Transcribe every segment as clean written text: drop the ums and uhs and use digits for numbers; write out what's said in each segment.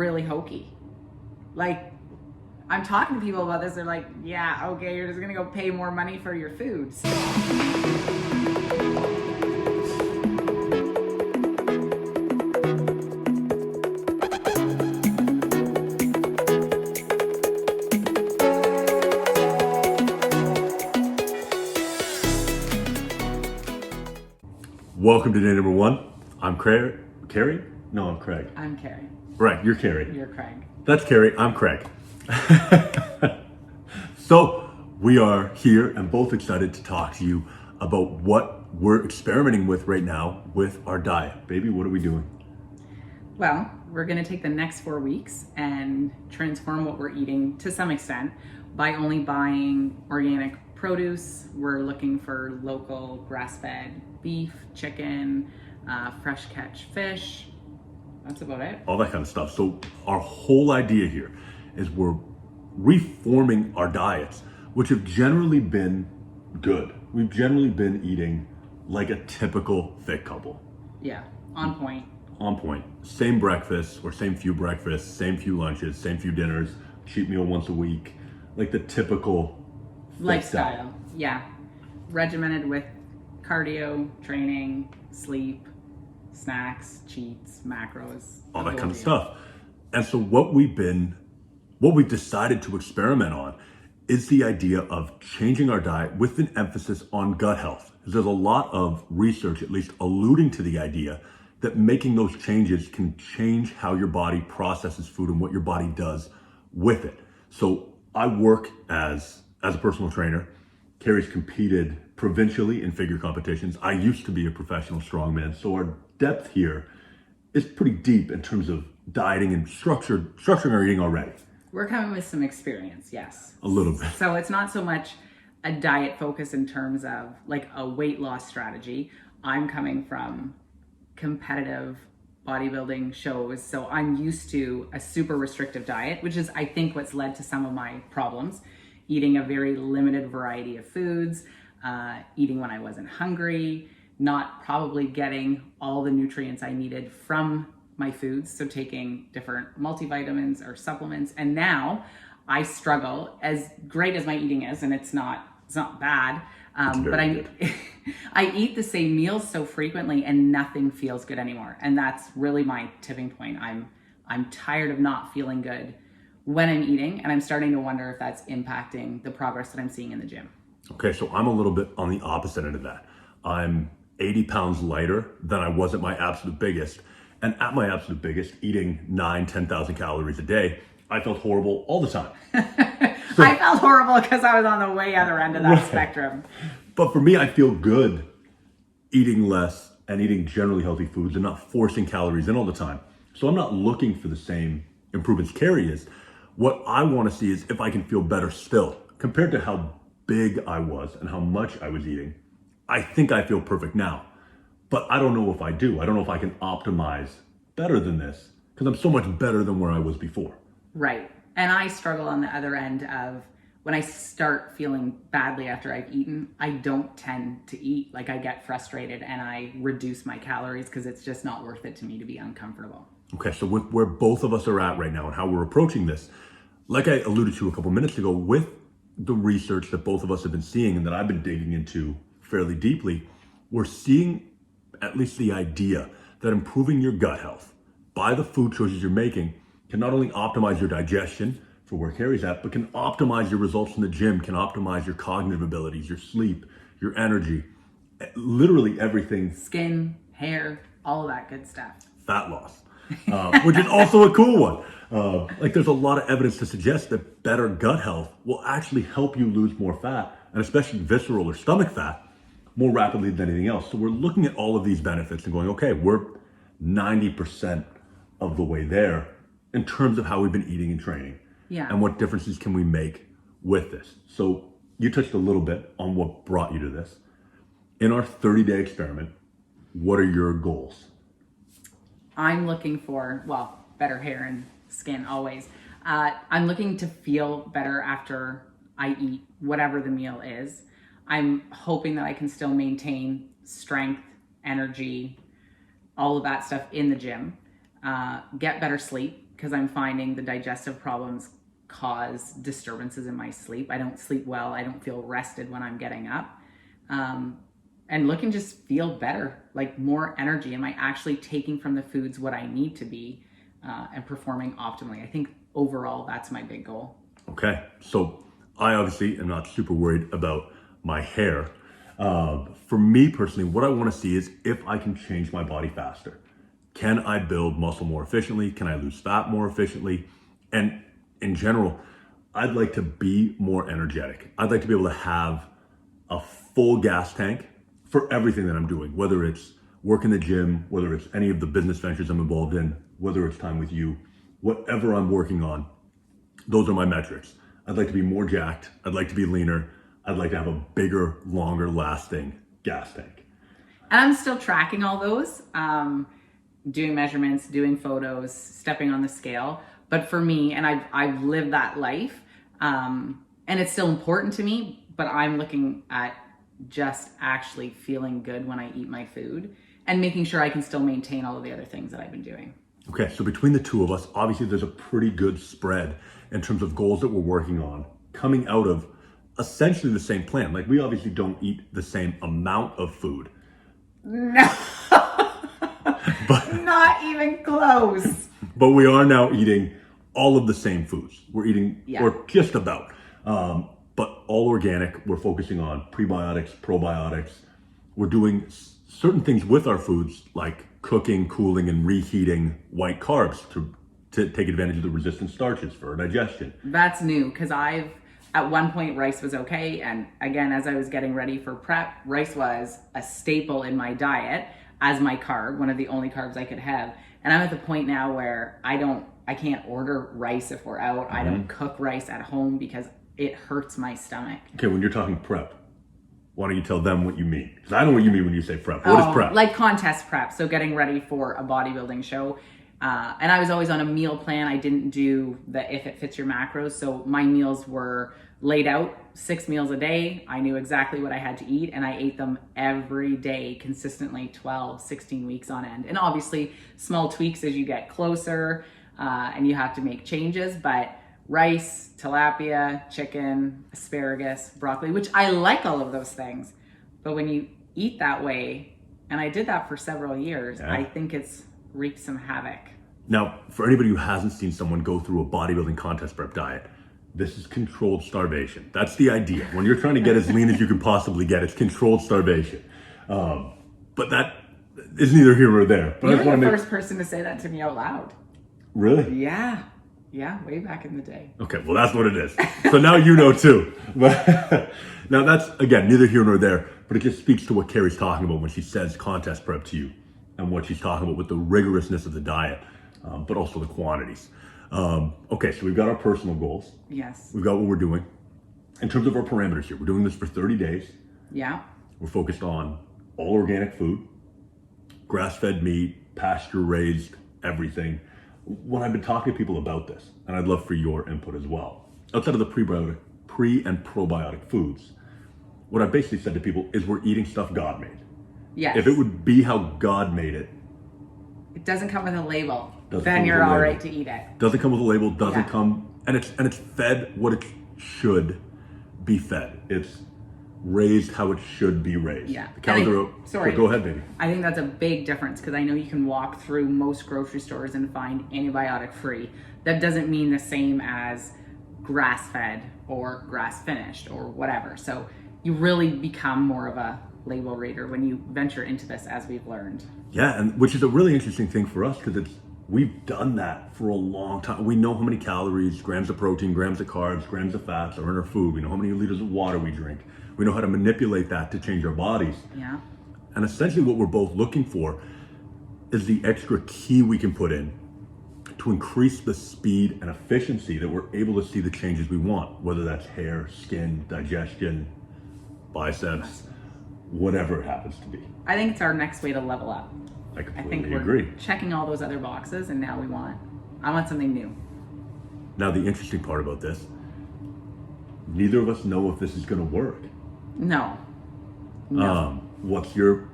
really hokey. Like, I'm talking to people about this, they're like, yeah, okay, you're just gonna go pay more money for your foods. Welcome to day number one. I'm Carrie? No, I'm Craig. I'm Carrie. Right, you're Carrie. You're Craig. That's Carrie, I'm Craig. So, we are here and both excited to talk to you about what we're experimenting with right now with our diet. Baby, what are we doing? Well, we're gonna take the next 4 weeks and transform what we're eating to some extent by only buying organic produce. We're looking for local grass-fed beef, chicken, fresh catch fish. That's about it. All that kind of stuff. So our whole idea here is we're reforming our diets, which have generally been good. We've generally been eating like a typical fit couple. Yeah, on point. On point. Same breakfast or same few breakfasts, same few lunches, same few dinners, cheat meal once a week. Like the typical Lifestyle. Yeah. Regimented with cardio, training, sleep, snacks, cheats, macros, all that kind of stuff. And so what we've decided to experiment on is the idea of changing our diet with an emphasis on gut health. There's a lot of research, at least alluding to the idea that making those changes can change how your body processes food and what your body does with it. So I work as a personal trainer. Carrie's competed provincially in figure competitions. I used to be a professional strongman, so our depth here is pretty deep in terms of dieting and structuring our eating already. We're coming with some experience, yes. A little bit. So it's not so much a diet focus in terms of like a weight loss strategy. I'm coming from competitive bodybuilding shows, so I'm used to a super restrictive diet, which is I think what's led to some of my problems. Eating a very limited variety of foods, eating when I wasn't hungry, not probably getting all the nutrients I needed from my foods, so taking different multivitamins or supplements. And now I struggle, as great as my eating is, and it's not bad, but I eat the same meals so frequently and nothing feels good anymore. And that's really my tipping point. I'm tired of not feeling good when I'm eating, and I'm starting to wonder if that's impacting the progress that I'm seeing in the gym. Okay, so I'm a little bit on the opposite end of that. I'm 80 pounds lighter than I was at my absolute biggest. And at my absolute biggest, eating 10,000 calories a day, I felt horrible all the time. I felt horrible because I was on the way other end of that spectrum. But for me, I feel good eating less and eating generally healthy foods and not forcing calories in all the time. So I'm not looking for the same improvements Carrie is. What I want to see is if I can feel better still. Compared to how big I was and how much I was eating, I think I feel perfect now. But I don't know if I do. I don't know if I can optimize better than this because I'm so much better than where I was before. Right. And I struggle on the other end of when I start feeling badly after I've eaten, I don't tend to eat. Like I get frustrated and I reduce my calories because it's just not worth it to me to be uncomfortable. Okay, so with where both of us are at right now and how we're approaching this, like I alluded to a couple minutes ago, with the research that both of us have been seeing and that I've been digging into fairly deeply, we're seeing at least the idea that improving your gut health by the food choices you're making can not only optimize your digestion for where Carrie's at, but can optimize your results in the gym, can optimize your cognitive abilities, your sleep, your energy, literally everything. Skin, hair, all of that good stuff. Fat loss. Which is also a cool one. Like there's a lot of evidence to suggest that better gut health will actually help you lose more fat, and especially visceral or stomach fat, more rapidly than anything else. So we're looking at all of these benefits and going, okay, we're 90% of the way there in terms of how we've been eating and training. Yeah. And what differences can we make with this? So you touched a little bit on what brought you to this. In our 30-day experiment, what are your goals? I'm looking for, well, better hair and skin always. I'm looking to feel better after I eat whatever the meal is. I'm hoping that I can still maintain strength, energy, all of that stuff in the gym. Get better sleep, because I'm finding the digestive problems cause disturbances in my sleep. I don't sleep well. I don't feel rested when I'm getting up. And looking just feel better, like more energy. Am I actually taking from the foods what I need to be and performing optimally? I think overall, that's my big goal. Okay, so I obviously am not super worried about my hair. For me personally, what I want to see is if I can change my body faster. Can I build muscle more efficiently? Can I lose fat more efficiently? And in general, I'd like to be more energetic. I'd like to be able to have a full gas tank for everything that I'm doing, whether it's work in the gym, whether it's any of the business ventures I'm involved in, whether it's time with you, whatever I'm working on, those are my metrics. I'd like to be more jacked. I'd like to be leaner. I'd like to have a bigger, longer lasting gas tank. And I'm still tracking all those, doing measurements, doing photos, stepping on the scale. But for me, and I've lived that life, and it's still important to me, but I'm looking at just actually feeling good when I eat my food and making sure I can still maintain all of the other things that I've been doing. Okay, so between the two of us, obviously there's a pretty good spread in terms of goals that we're working on coming out of essentially the same plan. Like we obviously don't eat the same amount of food. No, but not even close. But we are now eating all of the same foods. We're eating, Yeah. or just about, but all organic. We're focusing on prebiotics, probiotics. We're doing certain things with our foods like cooking, cooling, and reheating white carbs to take advantage of the resistant starches for our digestion. That's new because at one point rice was okay. And again, as I was getting ready for prep, rice was a staple in my diet as my carb, one of the only carbs I could have. And I'm at the point now where I can't order rice if we're out. I don't cook rice at home because it hurts my stomach. Okay, when you're talking prep, why don't you tell them what you mean? Because I know what you mean when you say prep. What is prep? Like contest prep. So getting ready for a bodybuilding show. And I was always on a meal plan. I didn't do the if it fits your macros. So my meals were laid out, 6 meals a day. I knew exactly what I had to eat and I ate them every day consistently 12, 16 weeks on end. And obviously small tweaks as you get closer and you have to make changes, but rice, tilapia, chicken, asparagus, broccoli, which I like all of those things. But when you eat that way, and I did that for several years, I think it's wreaked some havoc. Now, for anybody who hasn't seen someone go through a bodybuilding contest prep diet, this is controlled starvation. That's the idea. When you're trying to get as lean as you can possibly get, it's controlled starvation. But that is neither here nor there. But You're the first person to say that to me out loud. Really? Yeah, way back in the day. Okay, well that's what it is. So now you know too. But now that's, again, neither here nor there, but it just speaks to what Carrie's talking about when she says contest prep to you and what she's talking about with the rigorousness of the diet, but also the quantities. Okay, so we've got our personal goals. Yes. We've got what we're doing. In terms of our parameters here, we're doing this for 30 days. Yeah. We're focused on all organic food, grass-fed meat, pasture-raised, everything. When I've been talking to people about this, and I'd love for your input as well, outside of the pre and probiotic foods, what I basically said to people is we're eating stuff God made. Yes. If it would be how God made it, it doesn't come with a label, Doesn't then come you're with a all label. right to eat it. doesn't come with a label, doesn't Yeah. come, and it's fed what it should be fed. It's raised how it should be raised. Yeah. The cows are, Sorry. Go ahead, baby. I think that's a big difference because I know you can walk through most grocery stores and find antibiotic free. That doesn't mean the same as grass fed or grass finished or whatever. So you really become more of a label reader when you venture into this, as we've learned. Yeah, and which is a really interesting thing for us because we've done that for a long time. We know how many calories, grams of protein, grams of carbs, grams of fats are in our food. We know how many liters of water we drink. We know how to manipulate that to change our bodies. Yeah. And essentially what we're both looking for is the extra key we can put in to increase the speed and efficiency that we're able to see the changes we want, whether that's hair, skin, digestion, biceps, whatever it happens to be. I think it's our next way to level up. I I completely think we're agree. checking all those other boxes and now I want something new. Now the interesting part about this, neither of us know if this is going to work. No. What's your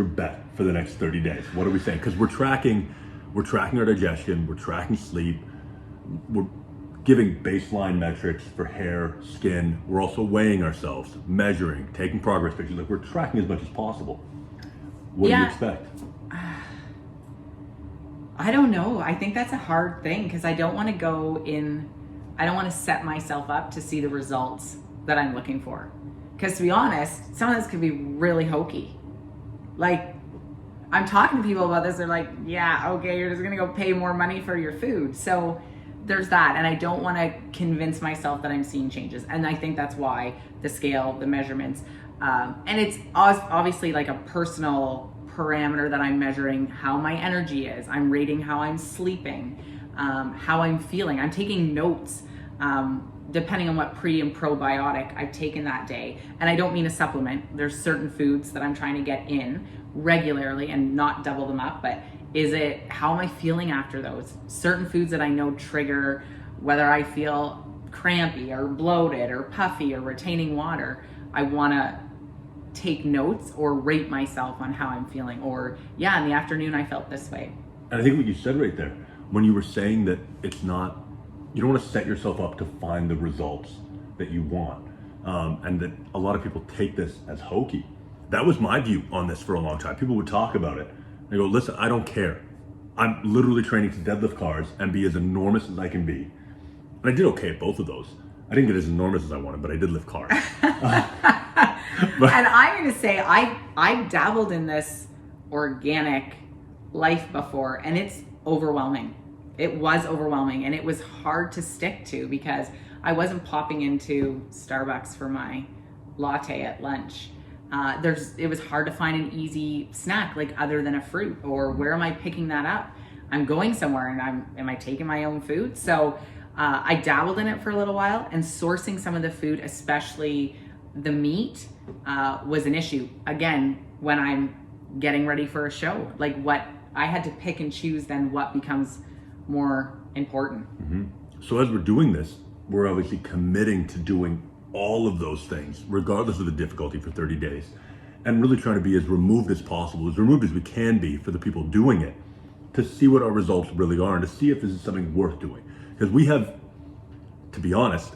bet for the next 30 days? What are we saying? Because we're tracking we're tracking our digestion, we're tracking sleep, we're giving baseline metrics for hair, skin. We're also weighing ourselves, measuring, taking progress pictures. Like, we're tracking as much as possible. What do you expect? I don't know. I think that's a hard thing because I don't want to set myself up to see the results that I'm looking for. Because to be honest, some of this could be really hokey. Like, I'm talking to people about this, they're like, yeah, okay, you're just gonna go pay more money for your food. So there's that, and I don't want to convince myself that I'm seeing changes. And I think that's why the scale, the measurements, and it's obviously like a personal parameter that I'm measuring how my energy is. I'm rating how I'm sleeping, how I'm feeling. I'm taking notes depending on what pre and probiotic I've taken that day. And I don't mean a supplement. There's certain foods that I'm trying to get in regularly and not double them up, but how am I feeling after those? Certain foods that I know trigger whether I feel crampy or bloated or puffy or retaining water. I want to take notes or rate myself on how I'm feeling. Or, yeah, in the afternoon I felt this way. And I think what you said right there, when you were saying that it's not, you don't want to set yourself up to find the results that you want. And that a lot of people take this as hokey. That was my view on this for a long time. People would talk about it. They go, listen, I don't care. I'm literally training to deadlift cars and be as enormous as I can be. And I did okay at both of those. I didn't get as enormous as I wanted, but I did lift cars. And I'm going to say, I dabbled in this organic life before, and it's overwhelming. It was overwhelming, and it was hard to stick to because I wasn't popping into Starbucks for my latte at lunch. It was hard to find an easy snack, like other than a fruit, or where am I picking that up? I'm going somewhere and am I taking my own food? So I dabbled in it for a little while, and sourcing some of the food, especially the meat, was an issue. Again, when I'm getting ready for a show, like what I had to pick and choose then what becomes more important. Mm-hmm. So as we're doing this, we're obviously committing to doing all of those things, regardless of the difficulty, for 30 days, and really trying to be as removed as possible, as removed as we can be for the people doing it, to see what our results really are and to see if this is something worth doing. Because we have, to be honest,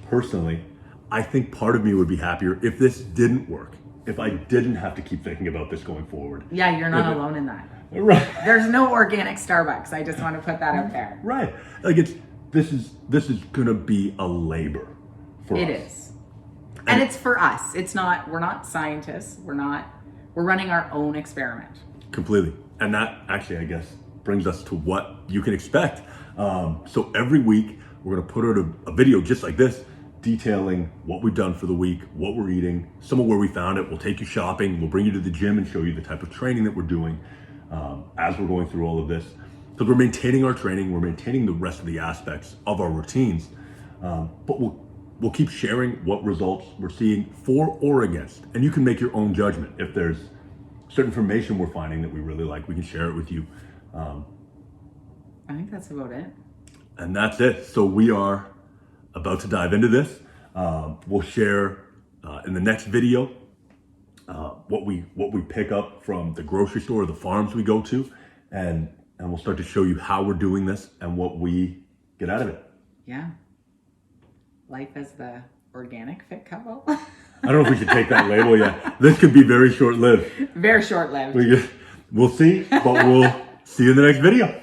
personally, I think part of me would be happier if this didn't work, if I didn't have to keep thinking about this going forward. Yeah, you're not alone in that. Right. There's no organic Starbucks. I just want to put that out there. Right. Like this is gonna be a labor for us. It is. And it's for us. We're not scientists. We're running our own experiment. Completely. And that actually, I guess, brings us to what you can expect. So every week we're gonna put out a video just like this, detailing what we've done for the week, what we're eating, some of where we found it. We'll take you shopping. We'll bring you to the gym and show you the type of training that we're doing as we're going through all of this. Because we're maintaining our training, we're maintaining the rest of the aspects of our routines, but we'll keep sharing what results we're seeing for or against. And you can make your own judgment. If there's certain information we're finding that we really like, we can share it with you. I think that's about it. And that's it. So we are about to dive into this. We'll share in the next video what we pick up from the grocery store, the farms we go to, and we'll start to show you how we're doing this and what we get out of it. Yeah. Life as the organic fit couple. I don't know if we should take that label yet. This could be very short-lived. Very short-lived. We'll see, but we'll see you in the next video.